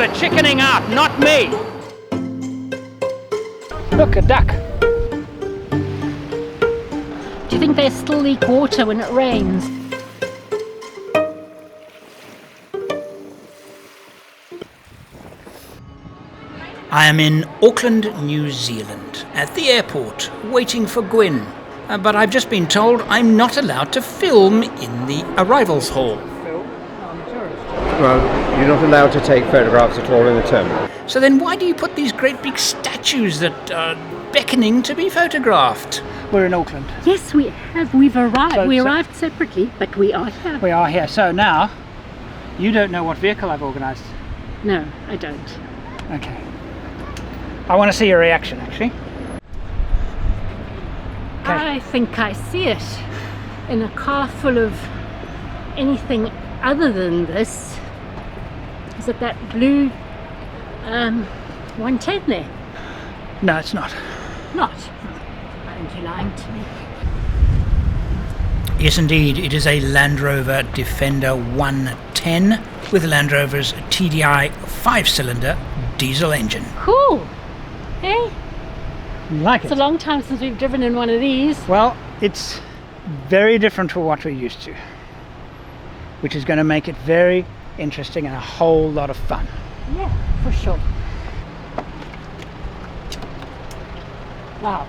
are chickening out, not me. Look, a duck. Do you think they still leak water when it rains? I am in Auckland, New Zealand, at the airport, waiting for Gwyn. But I've just been told I'm not allowed to film in the arrivals hall. Well, you're not allowed to take photographs at all in the terminal. So then why do you put these great big statues that are beckoning to be photographed? We're in Auckland. Yes, we have. We've arrived. So- we so- arrived separately, but we are here. We are here. So now, you don't know what vehicle I've organised. No, I don't. Okay. I want to see your reaction, actually. Okay. I think I see it. In a car full of anything other than this. Is it that blue 110 there? No, it's not. Not. Aren't you lying to me? Yes, indeed. It is a Land Rover Defender 110 with Land Rover's TDI 5-cylinder diesel engine. Cool. Hey, You like it's a long time since we've driven in one of these. Well, it's very different from what we're used to, which is going to make it very interesting and a whole lot of fun. Yeah, for sure. Wow.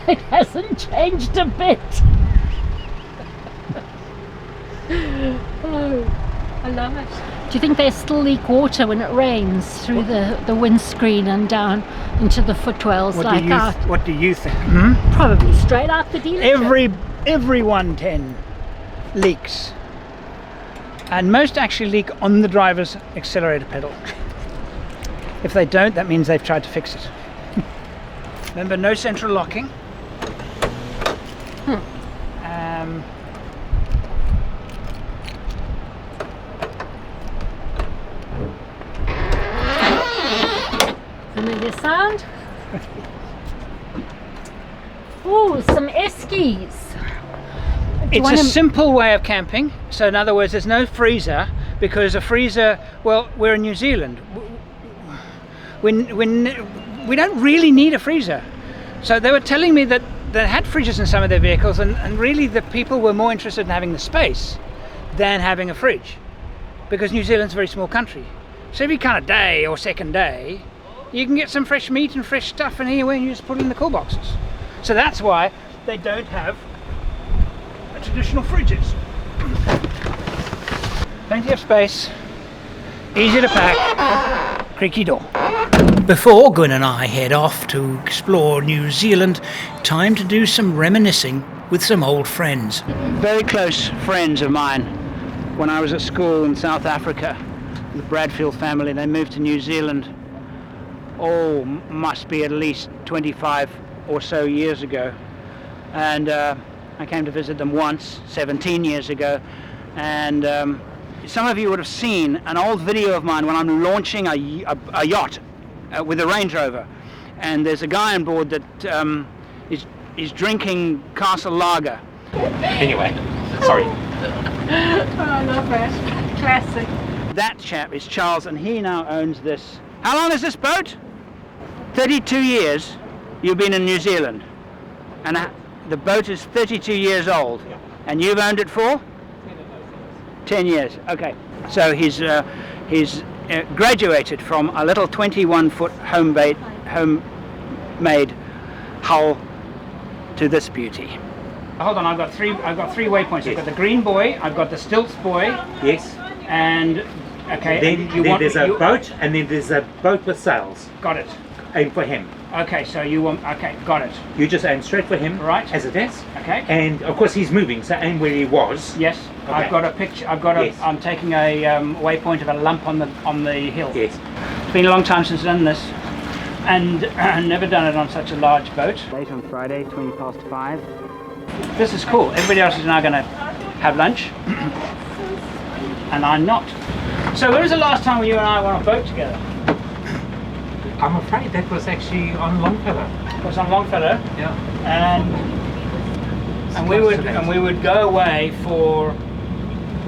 It hasn't changed a bit. Oh, I love it. Do you think they still leak water when it rains through the windscreen and down into the footwells What do you think? Probably straight out the dealership. Every 110 leaks, and most actually leak on the driver's accelerator pedal. If they don't, that means they've tried to fix it. Remember, no central locking. Familiar sound? Oh, some eskies. It's a simple way of camping. So in other words, there's no freezer, because a freezer, well, we're in New Zealand. We don't really need a freezer. So they were telling me that they had freezers in some of their vehicles, and really the people were more interested in having the space than having a fridge, because New Zealand's a very small country. So every kind of day or second day, you can get some fresh meat and fresh stuff in here when you just put it in the cool boxes. So that's why they don't have traditional fridges. Plenty of space, easy to pack, creaky door. Before Gwyn and I head off to explore New Zealand, time to do some reminiscing with some old friends. Very close friends of mine. When I was at school in South Africa, the Bradfield family, they moved to New Zealand, must be at least 25 or so years ago. And I came to visit them once, 17 years ago, and some of you would have seen an old video of mine when I'm launching a yacht with a Range Rover, and there's a guy on board that is drinking Castle Lager. Anyway, sorry. I love that. Classic. That chap is Charles, and he now owns this. How long is this boat? 32 years you've been in New Zealand, and the boat is 32 years old, and you've owned it for 10 years. Okay, so he's graduated from a little 21-foot homemade hull to this beauty. Hold on, I've got three waypoints. Yes. I've got the green buoy, I've got the stilts buoy. Yes. And okay. Then there's a boat, and then there's a boat with sails. Got it. Aim for him. Okay, so you want, okay, got it. You just aim straight for him, Right. as it is. Okay. And of course he's moving, so aim where he was. Yes, Okay. I've got a picture. Yes. I'm taking a waypoint of a lump on the hill. Yes. It's been a long time since I've done this, and never done it on such a large boat. Late on Friday, 5:20. This is cool. Everybody else is now going to have lunch, and I'm not. So when was the last time you and I were on a boat together? I'm afraid that was actually on Longfellow. It was on Longfellow. Yeah. And we would go away for,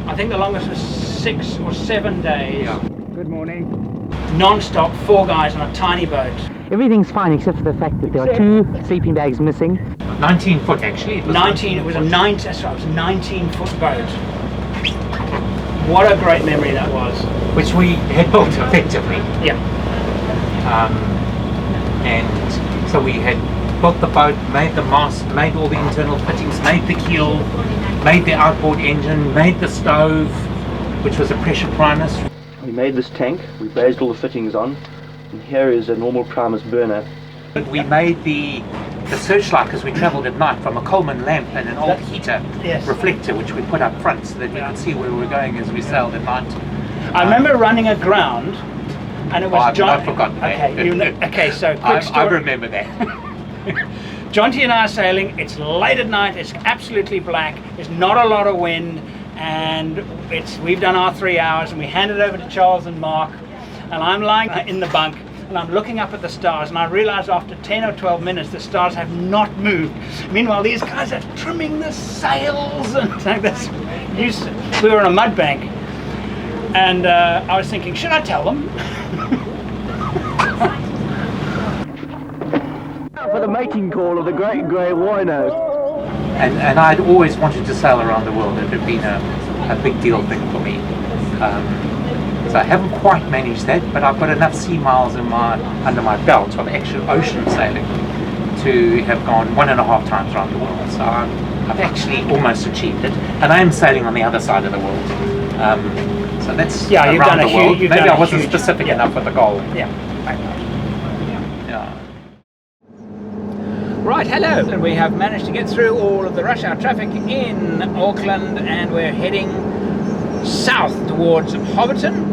I think the longest was 6 or 7 days. Yeah. Good morning. non-stop, 4 guys on a tiny boat. Everything's fine except for the fact that there are 2 sleeping bags missing. 19 foot actually. It was a 19-foot boat. What a great memory that was. Which we had built effectively. Yeah. And so we had built the boat, made the mast, made all the internal fittings, made the keel, made the outboard engine, made the stove, which was a pressure primus. We made this tank, we brazed all the fittings on, and here is a normal primus burner. We made the searchlight because we travelled at night from a Coleman lamp and an old heater reflector which we put up front so that we could see where we were going as we sailed at night. I remember running aground, and it was I've forgotten that. Okay, so quick story. I remember that. Jonty and I are sailing, it's late at night, it's absolutely black, there's not a lot of wind, and we've done our 3 hours, and we hand it over to Charles and Mark, and I'm lying in the bunk, and I'm looking up at the stars, and I realize after 10 or 12 minutes the stars have not moved. Meanwhile, these guys are trimming the sails and like this. We were on a mud bank, and I was thinking, should I tell them? For the mating call of the great grey wino. And I'd always wanted to sail around the world. It had been a big deal thing for me. So I haven't quite managed that, but I've got enough sea miles under my belt of actual ocean sailing to have gone 1.5 times around the world. So I've actually almost achieved it, and I am sailing on the other side of the world. So that's around the world. Maybe I wasn't specific enough with the goal. Yeah. Right, hello. And we have managed to get through all of the rush hour traffic in Auckland, and we're heading south towards Hobbiton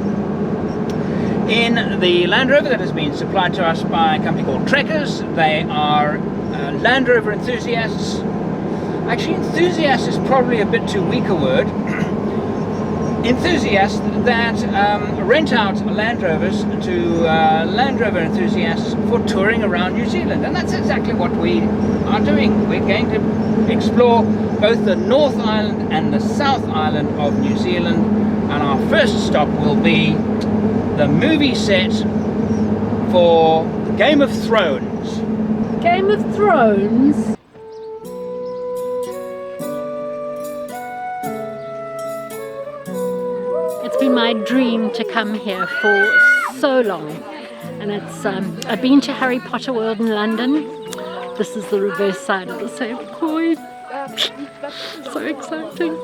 in the Land Rover that has been supplied to us by a company called Trekkers. They are Land Rover enthusiasts. Actually, enthusiast is probably a bit too weak a word. Enthusiasts that rent out Land Rovers to Land Rover enthusiasts for touring around New Zealand, and that's exactly what we are doing. We're going to explore both the North Island and the South Island of New Zealand, and our first stop will be the movie set for Game of Thrones. Game of Thrones? It's been my dream to come here for so long, and it's I've been to Harry Potter World in London. This is the reverse side of the same coin. So exciting.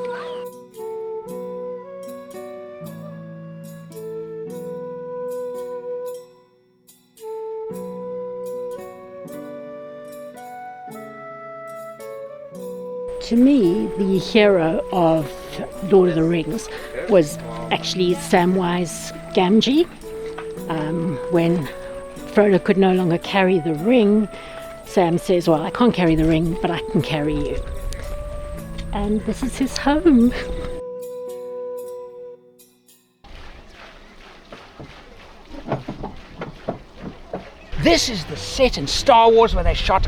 To me, the hero of Lord of the Rings was actually Samwise Gamgee. When Frodo could no longer carry the ring, Sam says, well, I can't carry the ring, but I can carry you. And this is his home. This is the set in Star Wars where they shot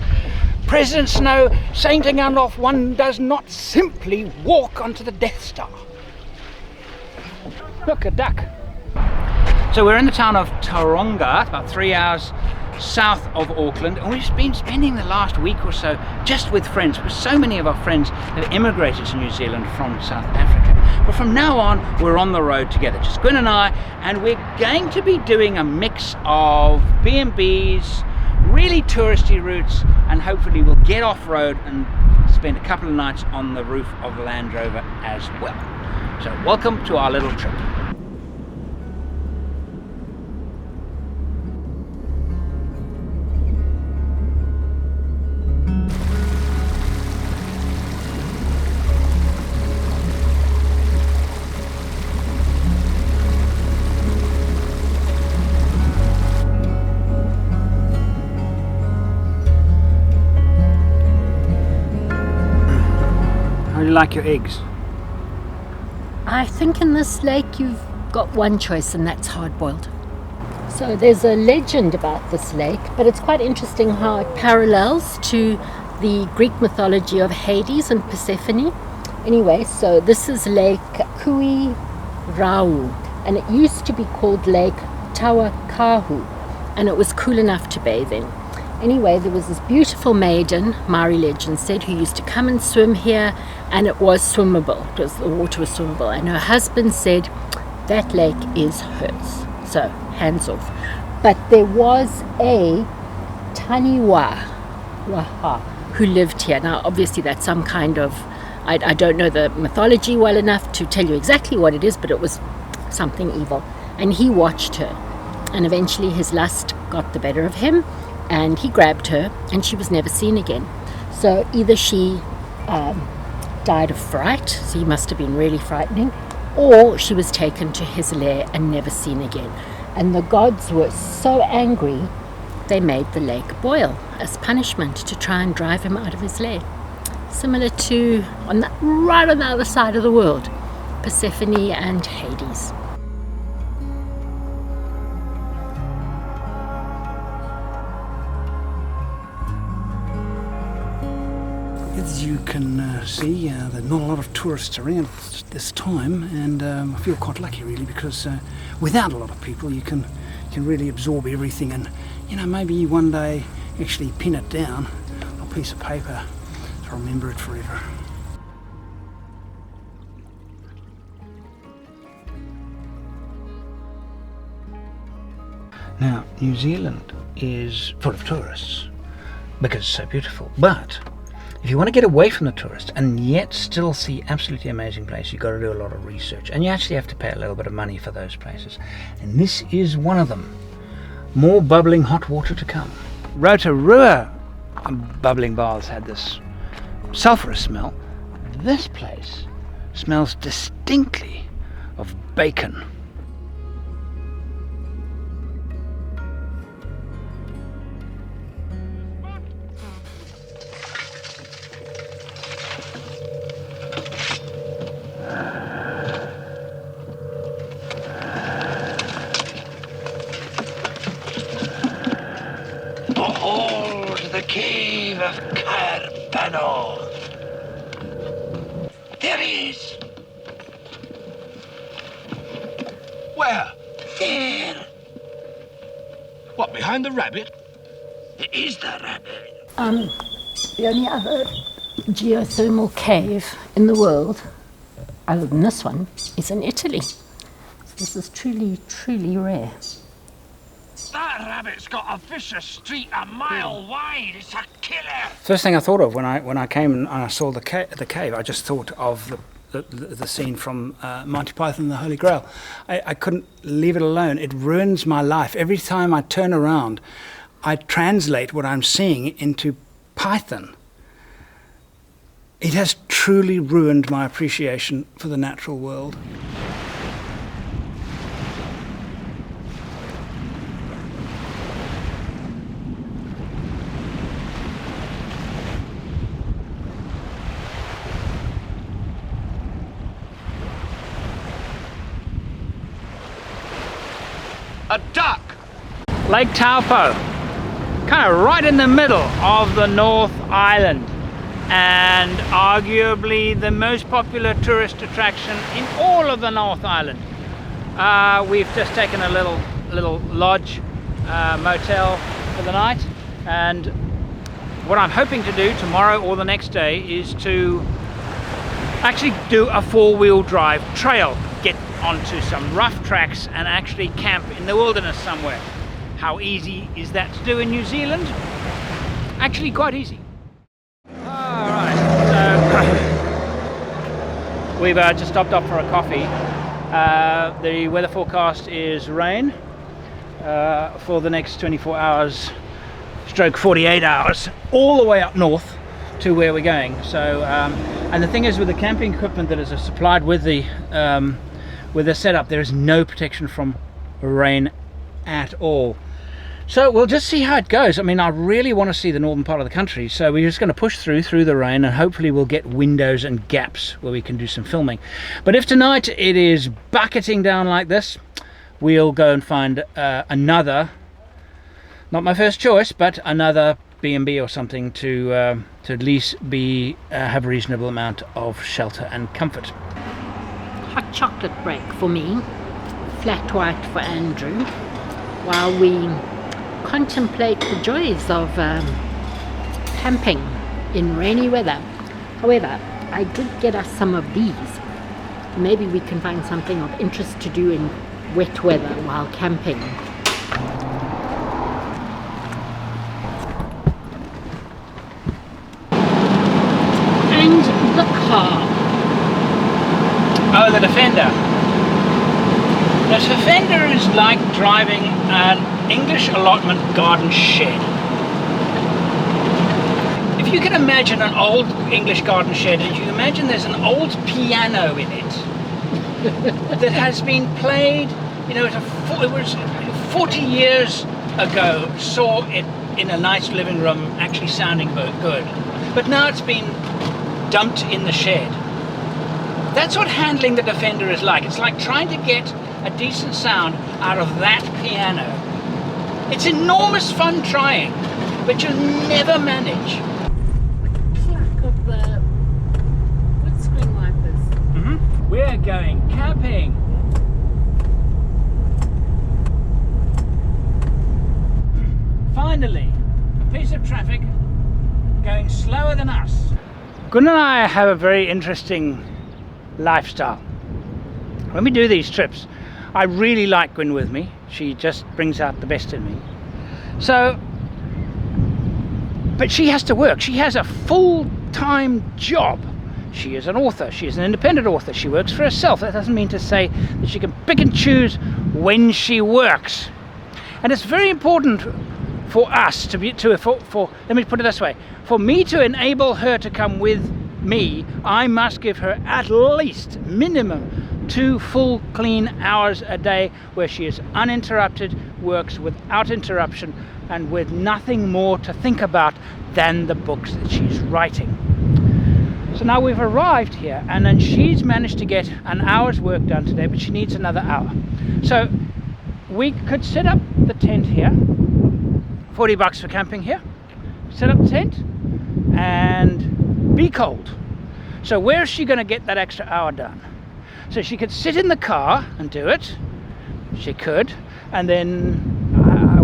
President Snow saying to Gandalf, one does not simply walk onto the Death Star. Look, a duck. So we're in the town of Taronga, about 3 hours south of Auckland, and we've been spending the last week or so just with friends, because so many of our friends have immigrated to New Zealand from South Africa. But from now on, we're on the road together, just Gwen and I, and we're going to be doing a mix of B&Bs, really touristy routes, and hopefully we'll get off-road and spend a couple of nights on the roof of Land Rover as well. So welcome to our little trip. How do you like your eggs? I think in this lake you've got one choice, and that's hard-boiled. So there's a legend about this lake, but it's quite interesting how it parallels to the Greek mythology of Hades and Persephone. Anyway, so this is Lake Kui Rau, and it used to be called Lake Tawakahu, and it was cool enough to bathe in. Anyway, there was this beautiful maiden, Maori legend said, who used to come and swim here, and it was swimmable. The water was swimmable, and her husband said, that lake is hers, so hands off. But there was a Taniwa who lived here. Now, obviously, that's some kind of, I don't know the mythology well enough to tell you exactly what it is, but it was something evil. And he watched her, and eventually his lust got the better of him, and he grabbed her, and she was never seen again. So either she died of fright, so he must have been really frightening, or she was taken to his lair and never seen again. And the gods were so angry, they made the lake boil as punishment to try and drive him out of his lair. Similar to, right on the other side of the world, Persephone and Hades. As you can see, there's not a lot of tourists around this time, and I feel quite lucky really, because without a lot of people you can really absorb everything, and maybe one day actually pin it down on a piece of paper to remember it forever. Now, New Zealand is full of tourists because it's so beautiful, but if you want to get away from the tourists and yet still see absolutely amazing places, you've got to do a lot of research, and you actually have to pay a little bit of money for those places, and this is one of them. More bubbling hot water to come. Rotorua bubbling baths had this sulphurous smell. This place smells distinctly of bacon. Behold the cave of Carbano. There he is. Where? There. What, behind the rabbit? It is the rabbit. The only other geothermal cave in the world, other than this one, is in Italy. So this is truly, truly rare. That rabbit's got a vicious streak a mile wide. It's a killer. First thing I thought of when I came and I saw the cave, I just thought of the scene from Monty Python and the Holy Grail. I couldn't leave it alone. It ruins my life. Every time I turn around, I translate what I'm seeing into Python. It has truly ruined my appreciation for the natural world. A duck. Lake Taupo, kind of right in the middle of the North Island, and arguably the most popular tourist attraction in all of the North Island. We've just taken a little lodge motel for the night, and what I'm hoping to do tomorrow or the next day is to actually do a four-wheel drive trail, get onto some rough tracks and actually camp in the wilderness somewhere. How easy is that to do in New Zealand? Actually quite easy. Alright, so we've just stopped up for a coffee. The weather forecast is rain for the next 24 hours stroke 48 hours all the way up north to where we're going. So and the thing is, with the camping equipment that is supplied with the setup, there is no protection from rain at all. So we'll just see how it goes. I mean, I really want to see the northern part of the country, so we're just going to push through the rain, and hopefully we'll get windows and gaps where we can do some filming. But if tonight it is bucketing down like this, we'll go and find another, not my first choice, but another B&B or something to at least have a reasonable amount of shelter and comfort. Hot chocolate break for me, flat white for Andrew, while we contemplate the joys of camping in rainy weather. However, I did get us some of these. Maybe we can find something of interest to do in wet weather while camping. And the car. Oh, the Defender. The Defender is like driving an English allotment garden shed. If you can imagine an old English garden shed, and you imagine there's an old piano in it that has been played, you know, it was 40 years ago, saw it in a nice living room actually sounding good, but now it's been dumped in the shed. That's what handling the Defender is like. It's like trying to get a decent sound out of that piano. It's enormous fun trying, but you'll never manage. Clack of the windscreen wipers. We're going camping. Finally, a piece of traffic going slower than us. Gun and I have a very interesting lifestyle. When we do these trips, I really like Gwyn with me. She just brings out the best in me. So, but she has to work. She has a full-time job. She is an author. She is an independent author. She works for herself. That doesn't mean to say that she can pick and choose when she works. And it's very important for us to be, let me put it this way, for me to enable her to come with me, I must give her at least minimum 2 full clean hours a day where she is uninterrupted, works without interruption, and with nothing more to think about than the books that she's writing. So now we've arrived here, and then she's managed to get an hour's work done today, but she needs another hour. So we could set up the tent here, $40 for camping here, set up the tent and be cold. So where is she going to get that extra hour done? So she could sit in the car and do it. She could. And then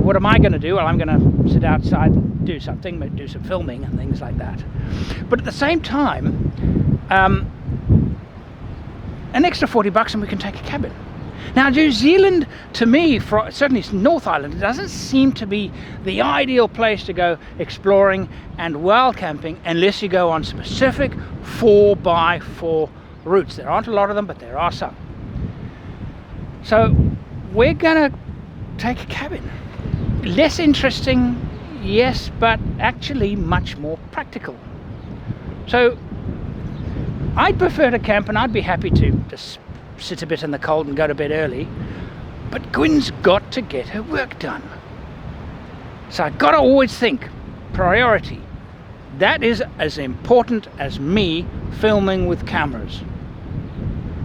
what am I going to do? Well, I'm going to sit outside and do something, do some filming and things like that. But at the same time, an extra $40 and we can take a cabin. Now, New Zealand, to me, certainly North Island, it doesn't seem to be the ideal place to go exploring and wild camping unless you go on specific 4x4 routes. There aren't a lot of them, but there are some. So we're gonna take a cabin. Less interesting, yes, but actually much more practical. So I'd prefer to camp, and I'd be happy to just sit a bit in the cold and go to bed early, but Gwyn's got to get her work done. So I've got to always think priority. That is as important as me filming with cameras.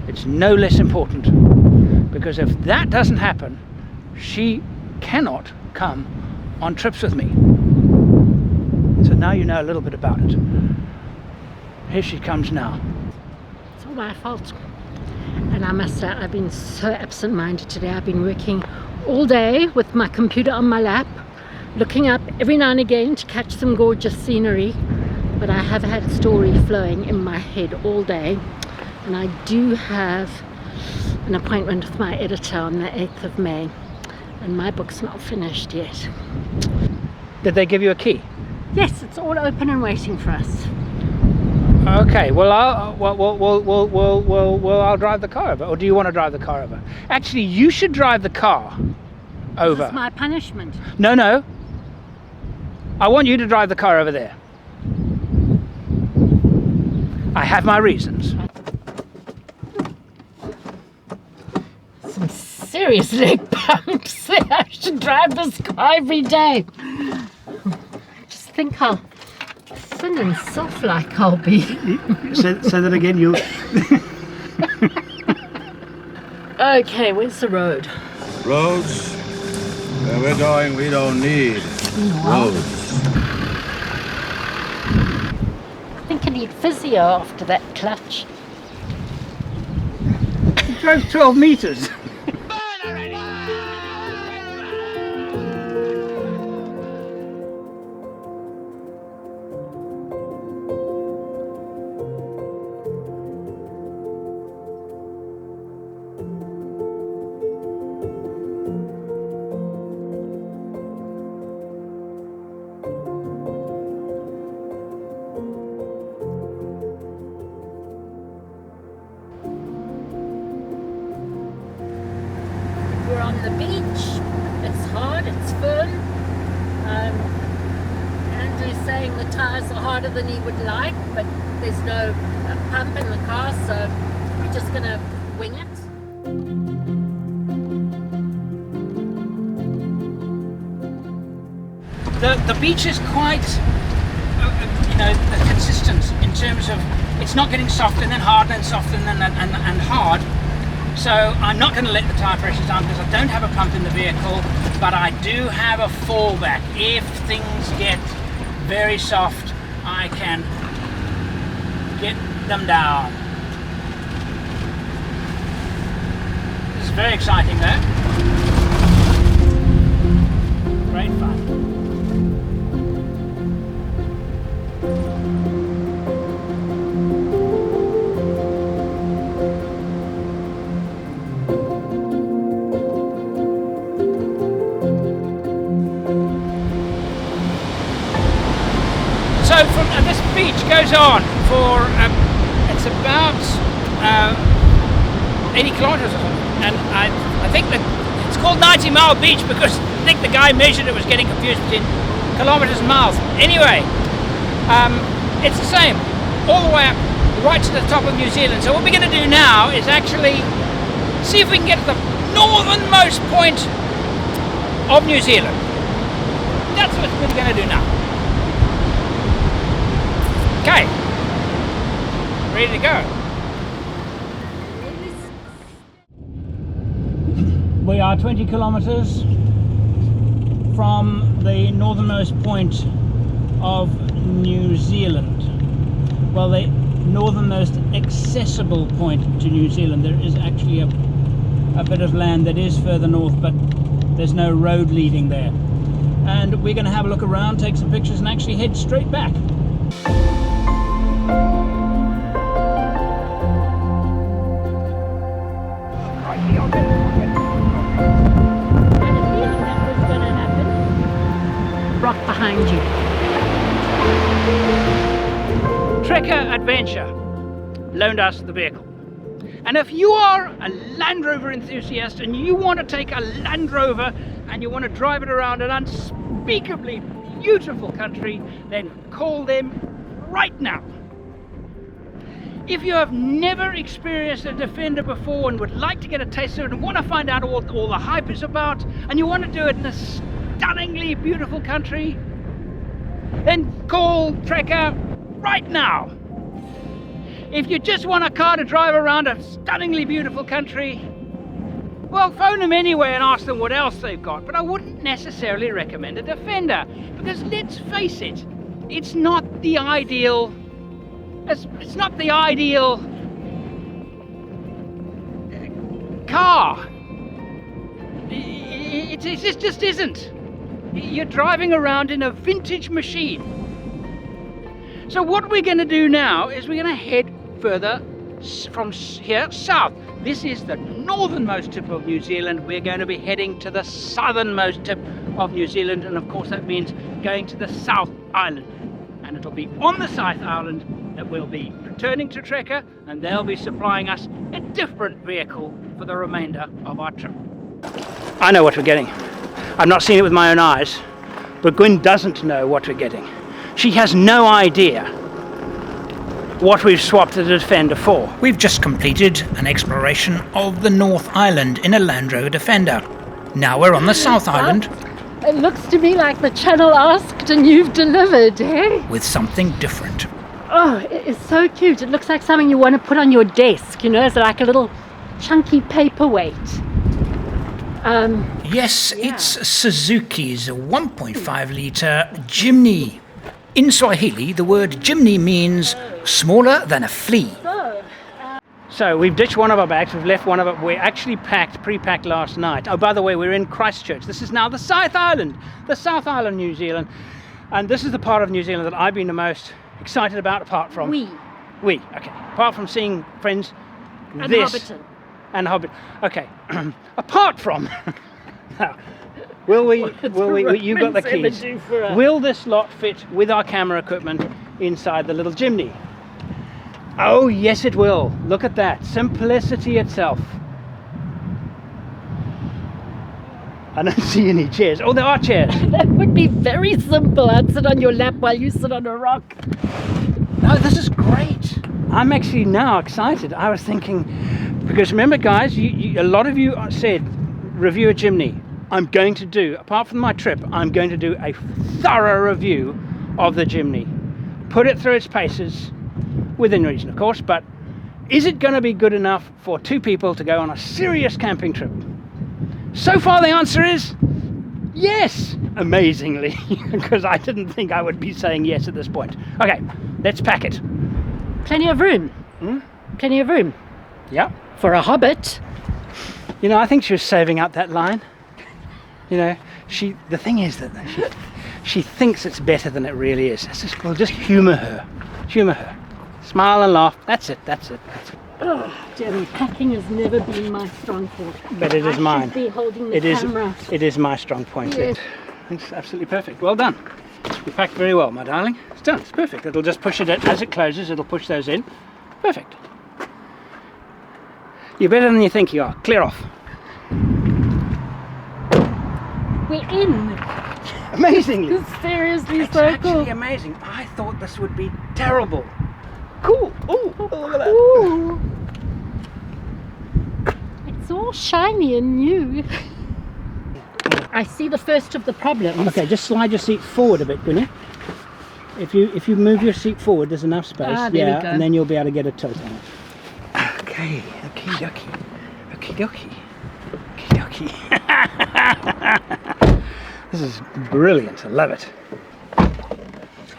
It's no less important, because if that doesn't happen, she cannot come on trips with me. So now you know a little bit about it. Here she comes now. It's all my fault. And I must say, I've been so absent-minded today. I've been working all day with my computer on my lap, looking up every now and again to catch some gorgeous scenery. But I have had story flowing in my head all day. And I do have an appointment with my editor on the 8th of May. And my book's not finished yet. Did they give you a key? Yes, it's all open and waiting for us. Okay, well, I'll drive the car over. Or do you want to drive the car over? Actually, you should drive the car over. This is my punishment. No. I want you to drive the car over there. I have my reasons. Some serious leg bumps. I should drive this car every day. Just think how thin and soft like I'll be. Say that again, you. Okay, where's the road? Roads? Where we're going, we don't need roads. I think I need physio after that clutch. You drove 12 meters. beach. It's hard, it's firm. Andrew's saying the tyres are harder than he would like, but there's no pump in the car, so we're just going to wing it. The beach is quite, consistent in terms of it's not getting softer and then hard and then softer and hard. So I'm not going to let the tyre pressures down because I don't have a pump in the vehicle, but I do have a fallback. If things get very soft, I can get them down. This is very exciting though. Great fun. So from this beach goes on for it's about 80 kilometers or something, and I think that it's called 90 Mile Beach because I think the guy measured it was getting confused between kilometers and miles. Anyway, it's the same all the way up right to the top of New Zealand. So what we're going to do now is actually see if we can get to the northernmost point of New Zealand. That's what we're going to do now. Okay, ready to go. We are 20 kilometers from the northernmost point of New Zealand. Well, the northernmost accessible point to New Zealand. There is actually a bit of land that is further north, but there's no road leading there. And we're going to have a look around, take some pictures, and actually head straight back. Rock behind you. Trekker Adventure loaned us the vehicle. And if you are a Land Rover enthusiast and you want to take a Land Rover and you want to drive it around an unspeakably beautiful country, then call them right now. If you have never experienced a Defender before and would like to get a taste of it and want to find out what all the hype is about, and you want to do it in a stunningly beautiful country, then call Trekker right now. If you just want a car to drive around a stunningly beautiful country, well, phone them anyway and ask them what else they've got. But I wouldn't necessarily recommend a Defender, because let's face it, it's not the ideal car. It just isn't. You're driving around in a vintage machine. So what we're going to do now is we're going to head further from here south. This is the northernmost tip of New Zealand. We're going to be heading to the southernmost tip of New Zealand, and of course that means going to the South Island. And it'll be on the South Island that we'll be returning to Trekker, and they'll be supplying us a different vehicle for the remainder of our trip. I know what we're getting. I've not seen it with my own eyes, but Gwyn doesn't know what we're getting. She has no idea what we've swapped the Defender for. We've just completed an exploration of the North Island in a Land Rover Defender. Now we're on the South Island. It looks to me like the channel asked and you've delivered, eh? With something different. Oh, it is so cute. It looks like something you want to put on your desk, you know, it's like a little chunky paperweight. Yes, it's Suzuki's 1.5 litre JIMNY. In Swahili, the word JIMNY means smaller than a flea. So we've ditched one of our bags, we've left one of it. We actually pre-packed last night. Oh, by the way, we're in Christchurch. This is now the South Island, New Zealand. And this is the part of New Zealand that I've been the most excited about, apart from... Apart from seeing friends, and this... Hobbiton. And Hobbit. Okay, apart from... Now, will we, you got the keys. Will this lot fit with our camera equipment inside the little JIMNY? Oh, yes it will. Look at that. Simplicity itself. I don't see any chairs. Oh, there are chairs. That would be very simple. I'd sit on your lap while you sit on a rock. No, this is great. I'm actually now excited. I was thinking, because remember guys, a lot of you said, review a JIMNY. I'm going to do, apart from my trip, I'm going to do a thorough review of the JIMNY. Put it through its paces, within reason of course, but is it going to be good enough for 2 people to go on a serious camping trip? So far the answer is yes, amazingly, because I didn't think I would be saying yes at this point. Okay, let's pack it. Plenty of room. Plenty of room. Yeah. For a hobbit. You know, I think she was saving up that line. You know, the thing is that she thinks it's better than it really is. We'll just humour her. Humour her. Smile and laugh. That's it. Oh, Jeremy, packing has never been my strong point. But it is mine. I should be holding the camera. It is my strong point. Yes. It's absolutely perfect. Well done. You packed very well, my darling. It's done. It's perfect. It'll just push it as it closes. It'll push those in. Perfect. You're better than you think you are. Clear off. We're in. Amazingly. It's seriously It's so actually cool. amazing. I thought this would be terrible. Cool. Oh, look at that. Ooh. It's all shiny and new. I see the first of the problems. Okay, just slide your seat forward a bit, can you? If you move your seat forward, there's enough space. Ah, there we go. And then you'll be able to get a tilt on it. Okay, okie dokie. Okie dokie. Okie dokie. This is brilliant. I love it.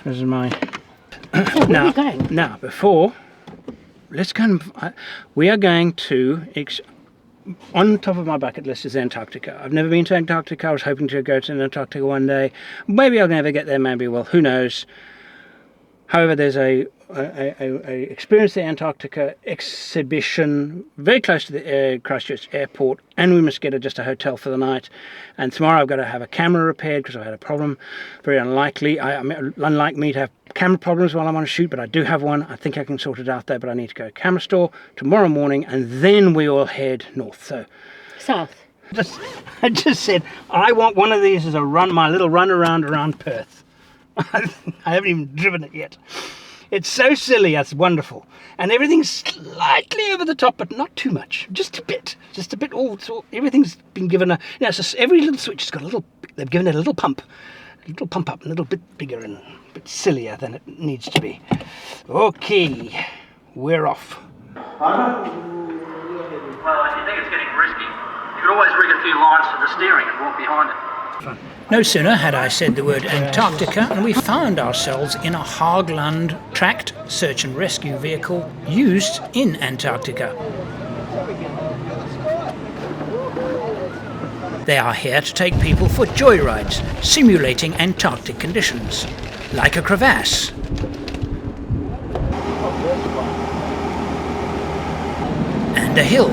This is my. Where are we going? Now, before, let's go and. We are going to. On top of my bucket list is Antarctica. I've never been to Antarctica. I was hoping to go to Antarctica one day. Maybe I'll never get there, maybe well, who knows. However, there's a Experience the Antarctica exhibition very close to the Christchurch airport, and we must get just a hotel for the night. And tomorrow I've got to have a camera repaired because I had a problem. Very unlikely. Unlike me to have camera problems while I'm on a shoot, but I do have one. I think I can sort it out there, but I need to go to a camera store tomorrow morning, and then we all head north. So South. I just said I want one of these as a run, my little run around Perth. I haven't even driven it yet. It's so silly, it's wonderful. And everything's slightly over the top, but not too much. Just a bit. Everything's been given a, so every little switch has got a little, they've given it a little pump up, a little bit bigger and a bit sillier than it needs to be. Okay, we're off. Well, if you think it's getting risky, you could always rig a few lines to the steering and walk behind it. No sooner had I said the word Antarctica and we found ourselves in a Haagland tracked search and rescue vehicle used in Antarctica. They are here to take people for joyrides, simulating Antarctic conditions, like a crevasse. And a hill.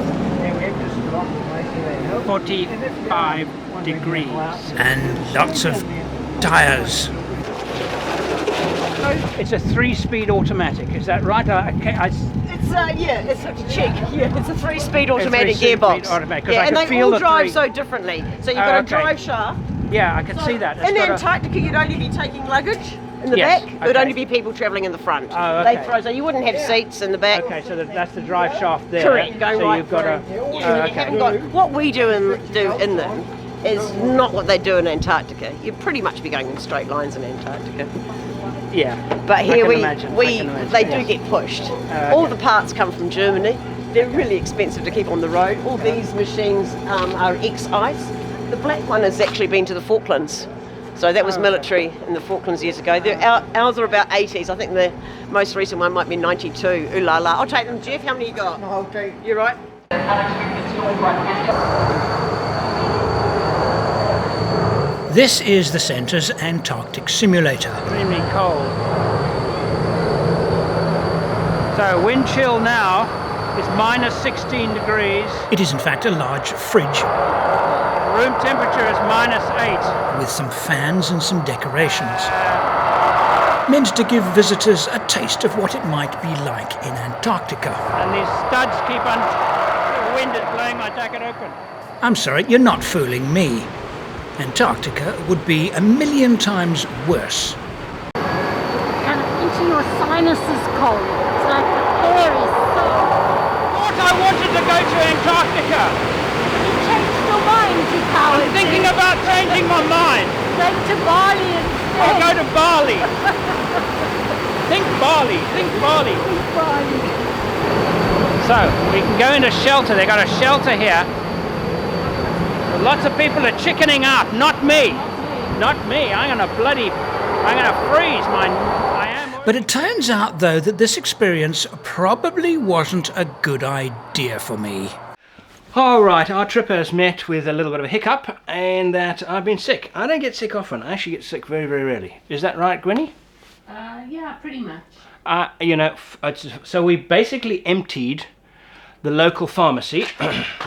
45 degrees. And lots of tyres. It's a 3-speed automatic, is that right? It's a check. Yeah, it's a 3-speed automatic gearbox. Yeah, and they all drive so differently. So you've got a drive shaft. Yeah, I can see that. In Antarctica, you'd only be taking luggage in the back. It would only be people travelling in the front. Oh, okay. They throw, so you wouldn't have seats in the back. Okay, so that's the drive shaft there. Correct. Going so right you've got through. a. You haven't got what we do in them is not what they do in Antarctica. You'd pretty much be going in straight lines in Antarctica. Yeah. But here they do get pushed. All the parts come from Germany. They're really expensive to keep on the road. All these machines are ex-ice. The black one has actually been to the Falklands. So that was military in the Falklands years ago. Ours are about 80s. I think the most recent one might be 92. Ooh la la. I'll take them, Jeff. How many you got? Okay. You right? This is the centre's Antarctic simulator. Extremely cold. So wind chill now is minus 16 degrees. It is in fact a large fridge. Room temperature is minus 8. With some fans and some decorations. Meant to give visitors a taste of what it might be like in Antarctica. And these studs keep on... The wind is blowing my jacket open. I'm sorry, you're not fooling me. Antarctica would be a million times worse. Kind of into your sinuses cold. It's like the air is so... I wanted to go to Antarctica. You changed your mind, you coward. I'm thinking about changing my mind. Going to Bali instead. I'll go to Bali. Think Bali. Think Bali. Think Bali. So, we can go into shelter. They got a shelter here. Lots of people are chickening out. Not me. Not me. I'm gonna freeze I am. But it turns out, though, that this experience probably wasn't a good idea for me. Alright, our trip has met with a little bit of a hiccup, and that I've been sick. I don't get sick often. I actually get sick very, very rarely. Is that right, Gwynny? Yeah, pretty much. You know, so we basically emptied the local pharmacy,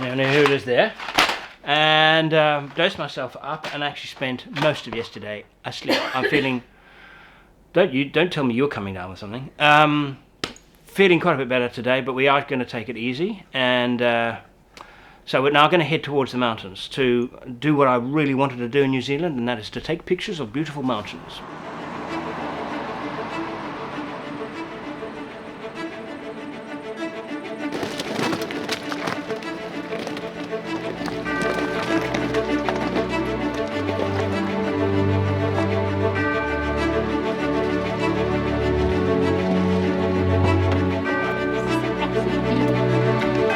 you know who it is there, and dosed myself up, and actually spent most of yesterday asleep. I'm feeling... Don't tell me you're coming down with something. Feeling quite a bit better today, but we are going to take it easy, and so we're now going to head towards the mountains to do what I really wanted to do in New Zealand, and that is to take pictures of beautiful mountains.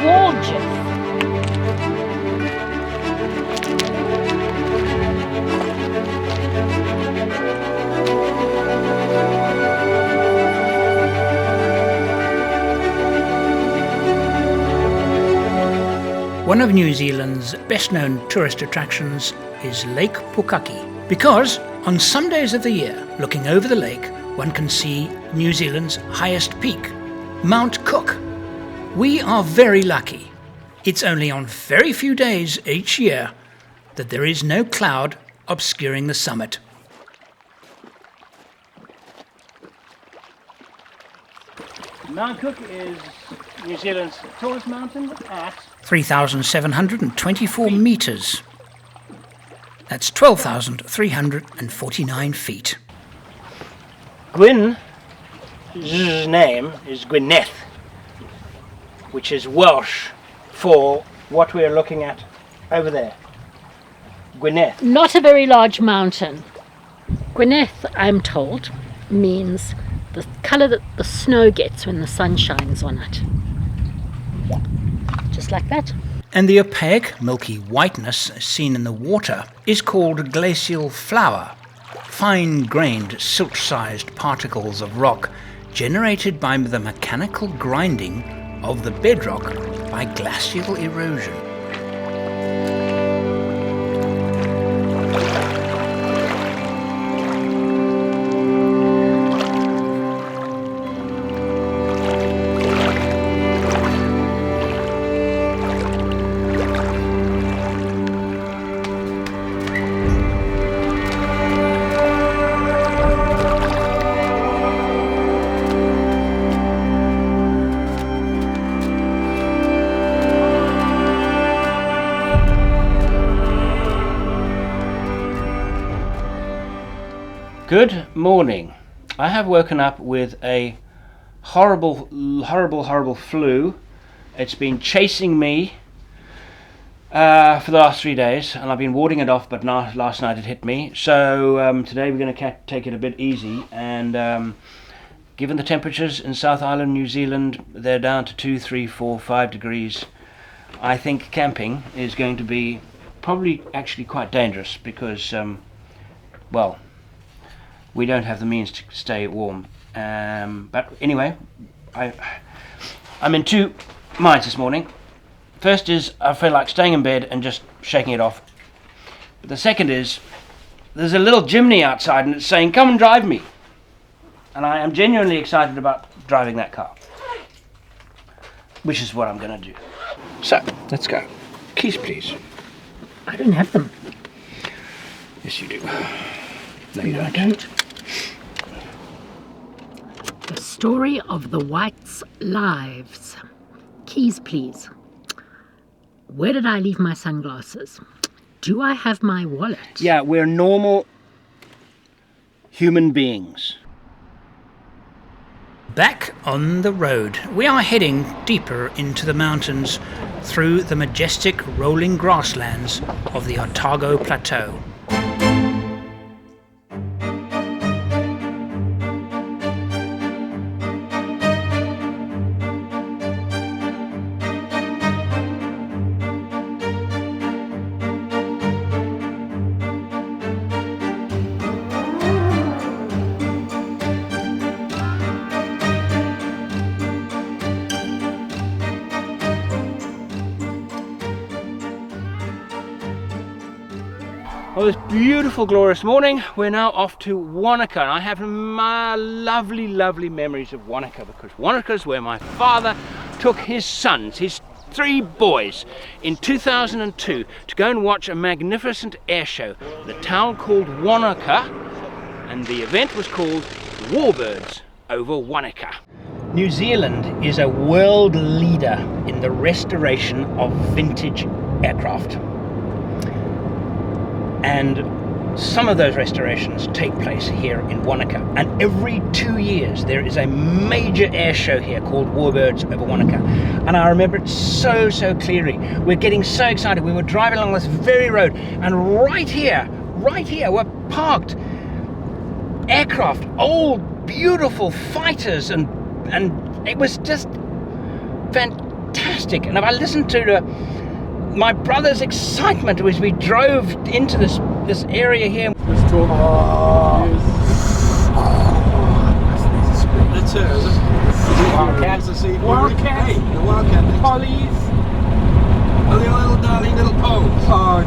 Gorgeous. One of New Zealand's best-known tourist attractions is Lake Pukaki, because on some days of the year, looking over the lake, one can see New Zealand's highest peak, Mount Cook. We are very lucky. It's only on very few days each year that there is no cloud obscuring the summit. Mount Cook is New Zealand's tallest mountain at 3,724 metres. That's 12,349 feet. Gwyn's name is Gwyneth, which is Welsh for what we're looking at over there. Gwyneth. Not a very large mountain. Gwyneth, I'm told, means the colour that the snow gets when the sun shines on it. Just like that. And the opaque, milky whiteness seen in the water is called glacial flour, fine-grained, silt-sized particles of rock generated by the mechanical grinding of the bedrock by glacial erosion. Good morning. I have woken up with a horrible flu. It's been chasing me for the last 3 days, and I've been warding it off, but last night it hit me. So today we're going to take it a bit easy, and given the temperatures in South Island, New Zealand, they're down to 2, 3, 4, 5 degrees. I think camping is going to be probably actually quite dangerous because, well, we don't have the means to stay warm. But anyway, I'm in two minds this morning. First is I feel like staying in bed and just shaking it off. But the second is there's a little JIMNY outside and it's saying, come and drive me. And I am genuinely excited about driving that car, which is what I'm going to do. So, let's go. Keys, please. I don't have them. Yes, you do. No, I don't. The story of the Whites' lives. Keys, please. Where did I leave my sunglasses? Do I have my wallet? Yeah, we're normal human beings. Back on the road, we are heading deeper into the mountains through the majestic rolling grasslands of the Otago Plateau. Well, this beautiful, glorious morning, we're now off to Wanaka. And I have my lovely, lovely memories of Wanaka, because Wanaka is where my father took his sons, his 3 boys, in 2002 to go and watch a magnificent air show. The town called Wanaka, and the event was called Warbirds over Wanaka. New Zealand is a world leader in the restoration of vintage aircraft. And some of those restorations take place here in Wanaka, and every 2 years there is a major air show here called Warbirds over Wanaka. And I remember it so clearly. We're getting so excited. We were driving along this very road, and right here were parked aircraft, old beautiful fighters, and it was just fantastic. And if I listened to my brother's excitement as we drove into this area here. Let's talk. That's it, is it? Wildcat. Wildcat. Hey, the Wildcat. Pollies. Oh, the little darling little poles. Oh,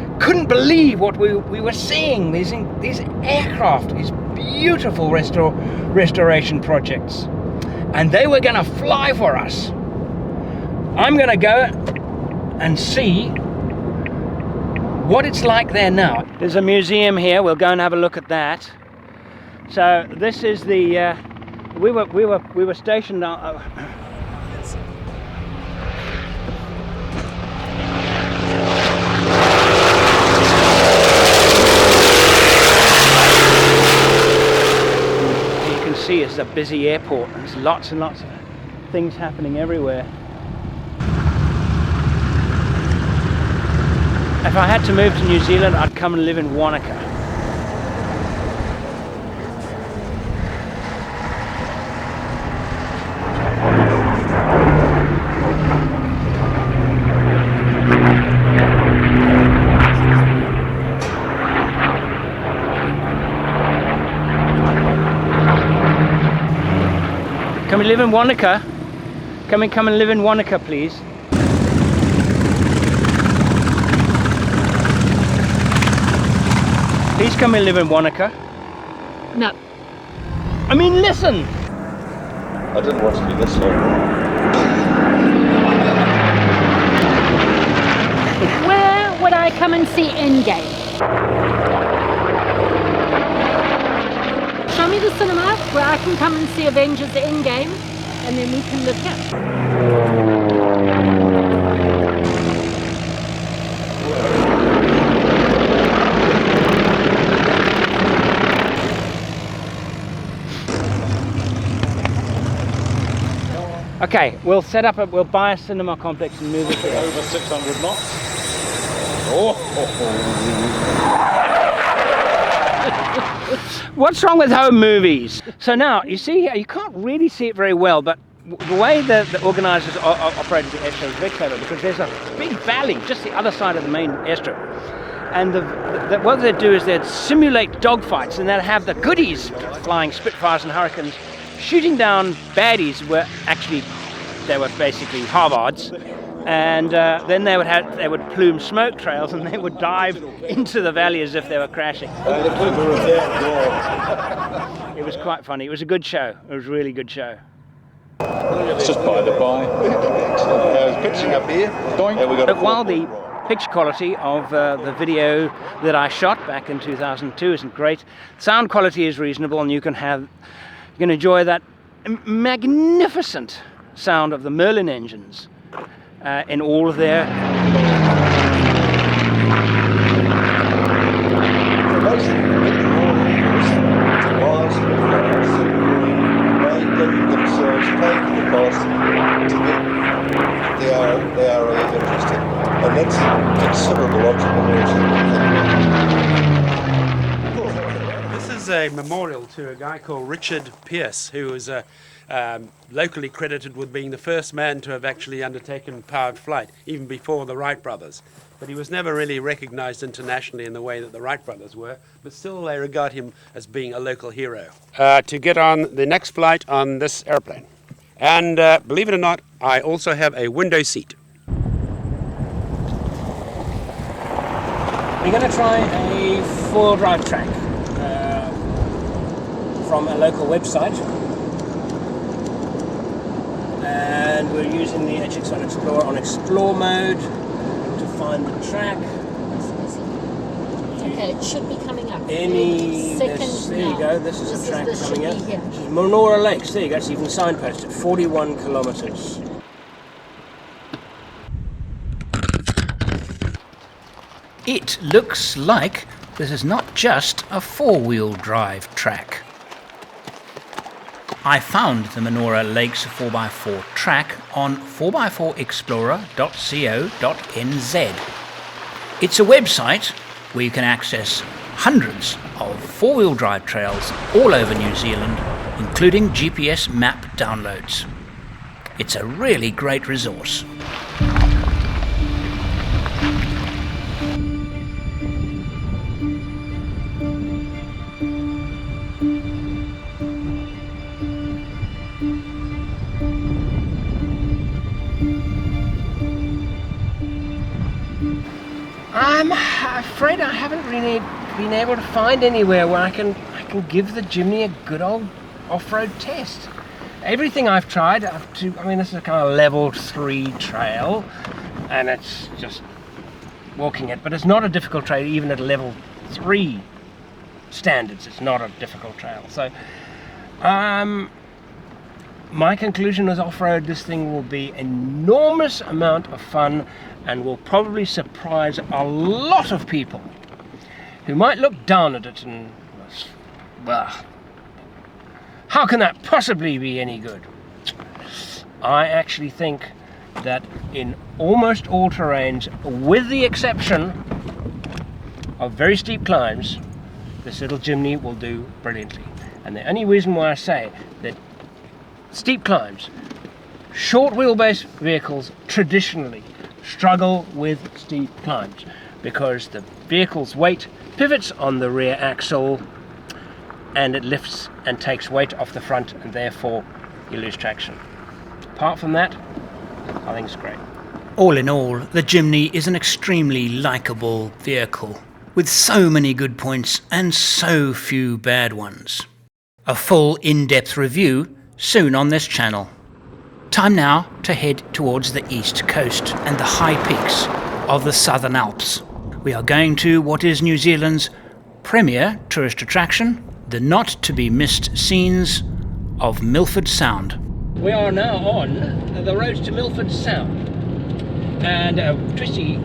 jeez. Couldn't believe what we were seeing. These aircraft, these beautiful restoration projects, and they were going to fly for us. I'm going to go and see what it's like there now. There's a museum here. We'll go and have a look at that. So this is the we were stationed you can see it's a busy airport. There's lots and lots of things happening everywhere. If I had to move to New Zealand, I'd come and live in Wanaka. Can we live in Wanaka? Can we come and live in Wanaka, please? Please come and live in Wanaka. No. I mean, listen! I didn't want to be this long. Where would I come and see Endgame? Show me the cinema where I can come and see Avengers Endgame, and then we can live here. Okay, we'll buy a cinema complex and move it here. Over 600 knots. Oh. What's wrong with home movies? So now, you see here, you can't really see it very well, but the way the organisers operated the airstrip is very clever, because there's a big valley just the other side of the main airstrip. And what they'd do is they'd simulate dogfights, and they'd have the goodies flying Spitfires and Hurricanes, shooting down baddies. They were basically Harvards, and then they would plume smoke trails, and they would dive into the valley as if they were crashing. It was quite funny. It was a good show. It was a really good show. It's just by the by. It's pitching up here. But while the picture quality of the video that I shot back in 2002 isn't great, sound quality is reasonable, and you can enjoy that magnificent sound of the Merlin engines in all of their explain to the boss to me they are really interesting, and that's considerable entrepreneurship. This is a memorial to a guy called Richard Pearce, who was locally credited with being the first man to have actually undertaken powered flight, even before the Wright brothers. But he was never really recognized internationally in the way that the Wright brothers were, but still they regard him as being a local hero. To get on the next flight on this airplane. And believe it or not, I also have a window seat. We're going to try a four-wheel drive track from a local website. And we're using the HX1 Explorer on Explore mode to find the track. Okay, it should be coming up. There you go, this is a track coming up. Here. This is Monora Lakes, there you go, it's even signposted, 41 kilometres. It looks like this is not just a four-wheel drive track. I found the Monora Lakes 4x4 track on 4x4explorer.co.nz. It's a website where you can access hundreds of four-wheel drive trails all over New Zealand, including GPS map downloads. It's a really great resource. I'm afraid I haven't really been able to find anywhere where I can give the JIMNY a good old off-road test. Everything I've tried up to, I mean, this is a kind of level 3 trail, and it's just walking it, but it's not a difficult trail even at level 3 standards. It's not a difficult trail. So my conclusion is off-road, this thing will be an enormous amount of fun and will probably surprise a lot of people who might look down at it and, well, how can that possibly be any good? I actually think that in almost all terrains, with the exception of very steep climbs, this little JIMNY will do brilliantly. And the only reason why I say that steep climbs, short wheelbase vehicles traditionally struggle with steep climbs because the vehicle's weight pivots on the rear axle and it lifts and takes weight off the front, and therefore you lose traction. Apart from that, I think it's great. All in all, the JIMNY is an extremely likeable vehicle, with so many good points and so few bad ones. A full in-depth review soon on this channel. Time now to head towards the east coast and the high peaks of the Southern Alps. We are going to what is New Zealand's premier tourist attraction, the not-to-be-missed scenes of Milford Sound. We are now on the road to Milford Sound, and twisty,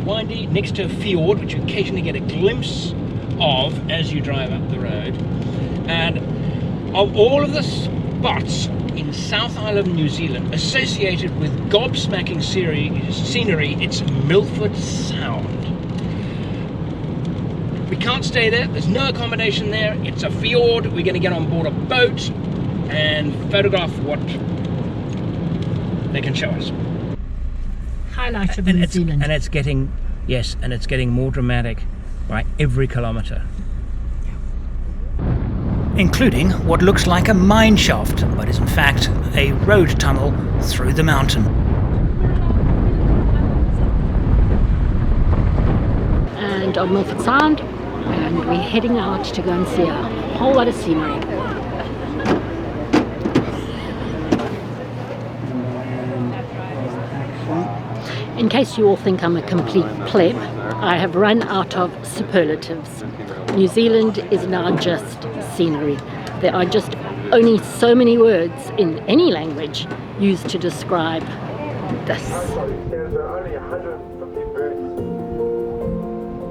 windy, next to a fjord, which you occasionally get a glimpse of as you drive up the road. And of all of the spots in South Island, New Zealand, associated with gobsmacking scenery, it's Milford Sound. We can't stay there, there's no accommodation there, it's a fjord, we're going to get on board a boat and photograph what they can show us. Highlight of New Zealand. And it's getting, yes, and it's getting more dramatic by every kilometre. Including what looks like a mine shaft, but is in fact a road tunnel through the mountain. And on Milford Sound, and we're heading out to go and see a whole lot of scenery. In case you all think I'm a complete pleb, I have run out of superlatives. New Zealand is now just scenery. There are just only so many words in any language used to describe this. There's only 150 birds.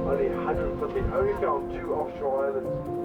Only 150. Only found 2 offshore islands.